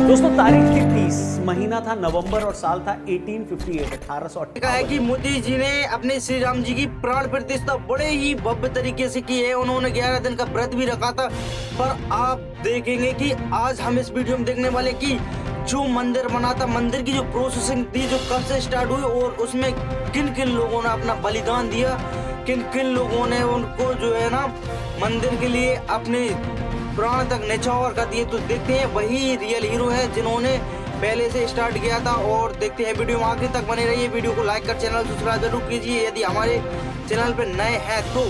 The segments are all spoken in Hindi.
दोस्तों तारीख थी 30, महीना था नवंबर और साल था 1858 1858 है कि मोदी जी ने अपने श्री राम जी की प्राण प्रतिष्ठा बड़े ही भव्य तरीके से की है। उन्होंने 11 दिन का व्रत भी रखा था। पर आप देखेंगे कि आज हम इस वीडियो में देखने वाले कि जो मंदिर बना था, मंदिर की जो प्रोसेसिंग थी, जो कब से स्टार्ट हुई और उसमें किन किन लोगों ने अपना बलिदान दिया, किन किन लोगों ने उनको जो है ना मंदिर के लिए अपने प्राण तक न्यौछावर कर दिए। तो देखते हैं वही रियल हीरो है जिन्होंने पहले से स्टार्ट किया था। और देखते हैं वीडियो में आखिर तक बने रहिए। वीडियो को लाइक कर चैनल सब्सक्राइब जरूर कीजिए। यदि हमारे चैनल पर नए हैं तो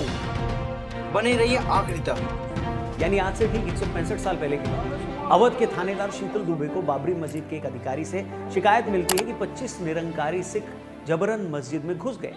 बने रहिए आखिर तक। यानी आज से ठीक 165 साल पहले की बात। अवध के थानेदार शीतल दुबे को बाबरी मस्जिद के एक अधिकारी से शिकायत मिलती है कि 25 निरंकारी सिख जबरन मस्जिद में घुस गए।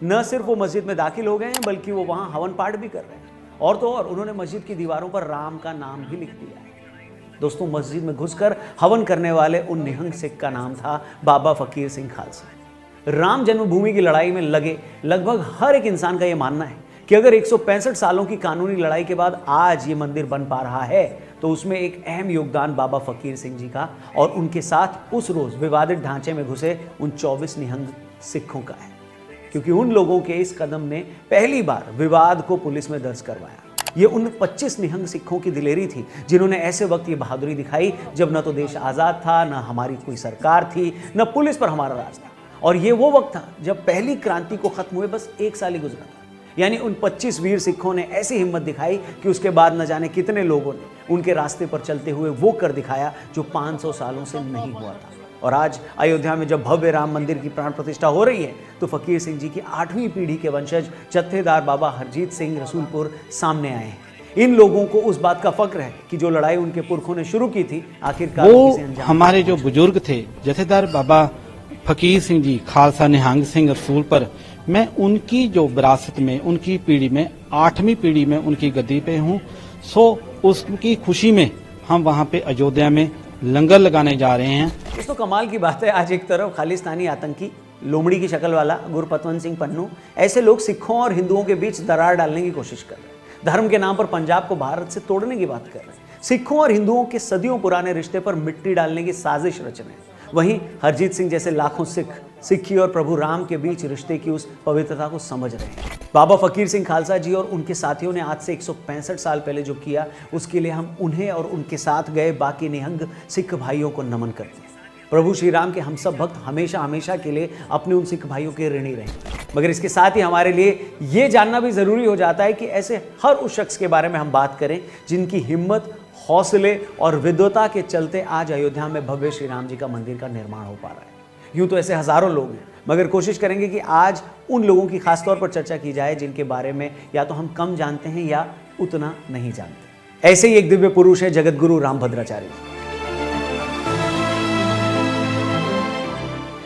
न सिर्फ वो मस्जिद में दाखिल हो गए हैं बल्कि वो वहां हवन पाठ भी कर रहे हैं। और तो और उन्होंने मस्जिद की दीवारों पर राम का नाम भी लिख दिया है। दोस्तों मस्जिद में घुसकर हवन करने वाले उन निहंग सिख का नाम था बाबा फकीर सिंह खालसा। राम जन्मभूमि की लड़ाई में लगे लगभग हर एक इंसान का यह मानना है कि अगर 165 सालों की कानूनी लड़ाई के बाद आज ये मंदिर बन पा रहा है तो उसमें एक अहम योगदान बाबा फकीर सिंह जी का और उनके साथ उस रोज विवादित ढांचे में घुसे उन 24 निहंग सिखों का है। क्योंकि उन लोगों के इस कदम ने पहली बार विवाद को पुलिस में दर्ज करवाया। ये उन 25 निहंग सिखों की दिलेरी थी जिन्होंने ऐसे वक्त ये बहादुरी दिखाई जब न तो देश आज़ाद था, न हमारी कोई सरकार थी, न पुलिस पर हमारा राज था। और ये वो वक्त था जब पहली क्रांति को खत्म हुए बस 1 साल ही गुजरा था। यानी उन 25 वीर सिखों ने ऐसी हिम्मत दिखाई कि उसके बाद न जाने कितने लोगों ने उनके रास्ते पर चलते हुए वो कर दिखाया जो 500 सालों से नहीं हुआ था। और आज अयोध्या में जब भव्य राम मंदिर की प्राण प्रतिष्ठा हो रही है तो फकीर सिंह जी की 8वीं पीढ़ी के वंशज जत्थेदार बाबा हरजीत सिंह रसूलपुर सामने आए हैं। इन लोगों को उस बात का फक्र है कि जो लड़ाई उनके पुरखों ने शुरू की थी आखिरकार वो हमारे जो बुजुर्ग थे जत्थेदार बाबा फकीर सिंह जी खालसा निहंग सिंह रसूल पर, मैं उनकी जो विरासत में उनकी पीढ़ी में 8वीं पीढ़ी में उनकी गद्दी पे हूँ। सो उसकी खुशी में हम वहाँ पे अयोध्या में लंगर लगाने जा रहे हैं। दोस्तों कमाल की बात है, आज एक तरफ खालिस्तानी आतंकी लोमड़ी की शक्ल वाला गुरपतवंत सिंह पन्नू ऐसे लोग सिखों और हिंदुओं के बीच दरार डालने की कोशिश कर रहे हैं। धर्म के नाम पर पंजाब को भारत से तोड़ने की बात कर रहे हैं। सिखों और हिंदुओं के सदियों पुराने रिश्ते पर मिट्टी डालने की साजिश रच रहे हैं। वहीं हरजीत सिंह जैसे लाखों सिक्खी और प्रभु राम के बीच रिश्ते की उस पवित्रता को समझ रहे हैं। बाबा फकीर सिंह खालसा जी और उनके साथियों ने आज से 165 साल पहले जो किया उसके लिए हम उन्हें और उनके साथ गए बाकी निहंग सिख भाइयों को नमन करते हैं। प्रभु श्री राम के हम सब भक्त हमेशा हमेशा के लिए अपने उन सिख भाइयों के ऋणी रहेंगे। मगर इसके साथ ही हमारे लिए ये जानना भी ज़रूरी हो जाता है कि ऐसे हर उस शख्स के बारे में हम बात करें जिनकी हिम्मत, हौसले और विद्वता के चलते आज अयोध्या में भव्य श्री राम जी का मंदिर का निर्माण हो पा रहा है। यूं तो ऐसे हजारों लोग हैं मगर कोशिश करेंगे कि आज उन लोगों की खासतौर पर चर्चा की जाए जिनके बारे में या तो हम कम जानते हैं या उतना नहीं जानते। ऐसे ही एक दिव्य पुरुष है जगत गुरु रामभद्राचार्य जी।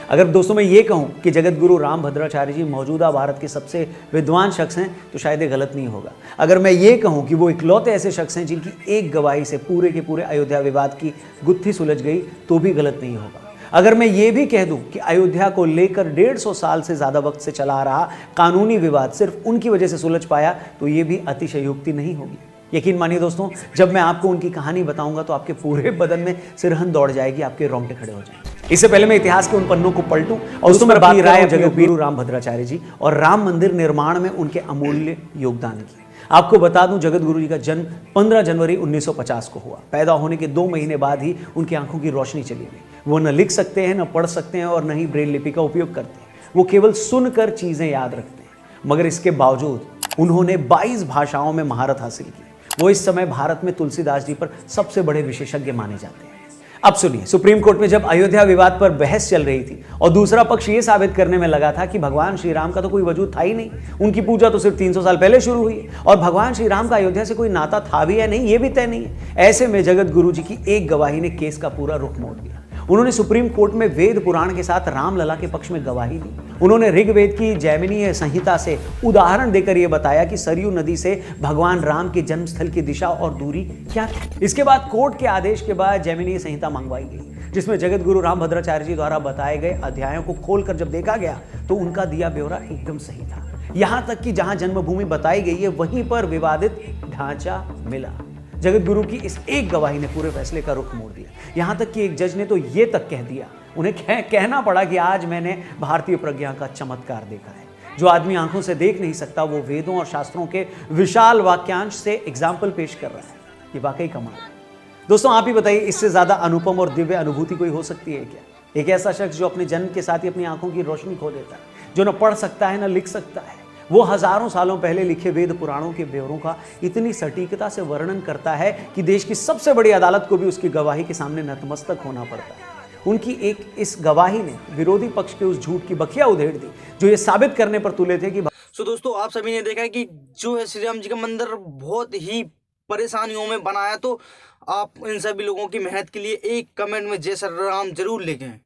अगर दोस्तों मैं ये कहूं कि जगत गुरु रामभद्राचार्य जी मौजूदा भारत के सबसे विद्वान शख्स हैं तो शायद ये गलत नहीं होगा। अगर मैं ये कहूं कि वो इकलौते ऐसे शख्स हैं जिनकी एक गवाही से पूरे के पूरे अयोध्या विवाद की गुत्थी सुलझ गई तो भी गलत नहीं होगा। अगर मैं ये भी कह दूं कि अयोध्या को लेकर 150 साल से ज़्यादा वक्त से चला आ रहा कानूनी विवाद सिर्फ उनकी वजह से सुलझ पाया तो ये भी अतिशयोक्ति नहीं होगी। यकीन मानिए दोस्तों, जब मैं आपको उनकी कहानी बताऊंगा तो आपके पूरे बदन में सिरहन दौड़ जाएगी, आपके रोंगटे खड़े हो जाएंगे। इससे पहले मैं इतिहास के उन पन्नों को पलटूं और उसमें मैं बात राय जगत गुरु रामभद्राचार्य जी और राम मंदिर निर्माण में उनके अमूल्य योगदान की। आपको बता दूं जगत गुरु जी का जन्म 15 जनवरी 1950 को हुआ। पैदा होने के 2 महीने बाद ही उनकी आंखों की रोशनी चली गई। वो न लिख सकते हैं, न पढ़ सकते हैं और न ही ब्रेल लिपि का उपयोग करते हैं। वो केवल सुनकर चीजें याद रखते हैं। मगर इसके बावजूद उन्होंने 22 भाषाओं में महारत हासिल की। वो इस समय भारत में तुलसीदास जी पर सबसे बड़े विशेषज्ञ माने जाते हैं। अब सुनिए, सुप्रीम कोर्ट में जब अयोध्या विवाद पर बहस चल रही थी और दूसरा पक्ष ये साबित करने में लगा था कि भगवान श्री राम का तो कोई वजूद था ही नहीं, उनकी पूजा तो सिर्फ 300 साल पहले शुरू हुई है और भगवान श्री राम का अयोध्या से कोई नाता था भी या नहीं ये भी तय नहीं है। ऐसे में जगत गुरु जी की एक गवाही ने केस का पूरा रुख मोड़ दिया। उन्होंने सुप्रीम कोर्ट में वेद पुराण के साथ रामलला के पक्ष में गवाही दी। उन्होंने ऋग्वेद की जैमिनीय संहिता से उदाहरण देकर यह बताया कि सरयू नदी से भगवान राम के जन्मस्थल की दिशा और दूरी क्या थी। इसके बाद कोर्ट के आदेश के बाद जैमिनीय संहिता मंगवाई गई जिसमें जगत गुरु रामभद्राचार्य जी द्वारा बताए गए अध्यायों को खोलकर जब देखा गया तो उनका दिया ब्यौरा एकदम सही था। यहां तक कि जहां जन्मभूमि बताई गई है वहीं पर विवादित ढांचा मिला। जगत गुरु की इस एक गवाही ने पूरे फैसले का रुख मोड़ दिया। यहाँ तक कि एक जज ने तो ये तक कह दिया, उन्हें कहना पड़ा कि आज मैंने भारतीय प्रज्ञा का चमत्कार देखा है। जो आदमी आंखों से देख नहीं सकता वो वेदों और शास्त्रों के विशाल वाक्यांश से एग्जाम्पल पेश कर रहा है। ये वाकई कमाल है। दोस्तों आप ही बताइए, इससे ज्यादा अनुपम और दिव्य अनुभूति कोई हो सकती है क्या? एक ऐसा शख्स जो अपने जन्म के साथ ही अपनी आंखों की रोशनी खो देता है, जो न पढ़ सकता है न लिख सकता है, वो हजारों सालों पहले लिखे वेद पुराणों के ब्यौरों का इतनी सटीकता से वर्णन करता है कि देश की सबसे बड़ी अदालत को भी उसकी गवाही के सामने नतमस्तक होना पड़ता है। उनकी एक इस गवाही ने विरोधी पक्ष के उस झूठ की बखिया उधेड़ दी जो ये साबित करने पर तुले थे कि दोस्तों आप सभी ने देखा है कि जो है श्री राम जी का मंदिर बहुत ही परेशानियों में बनाया, तो आप इन सभी लोगों की मेहनत के लिए एक कमेंट में जय श्री राम जरूर लिखें।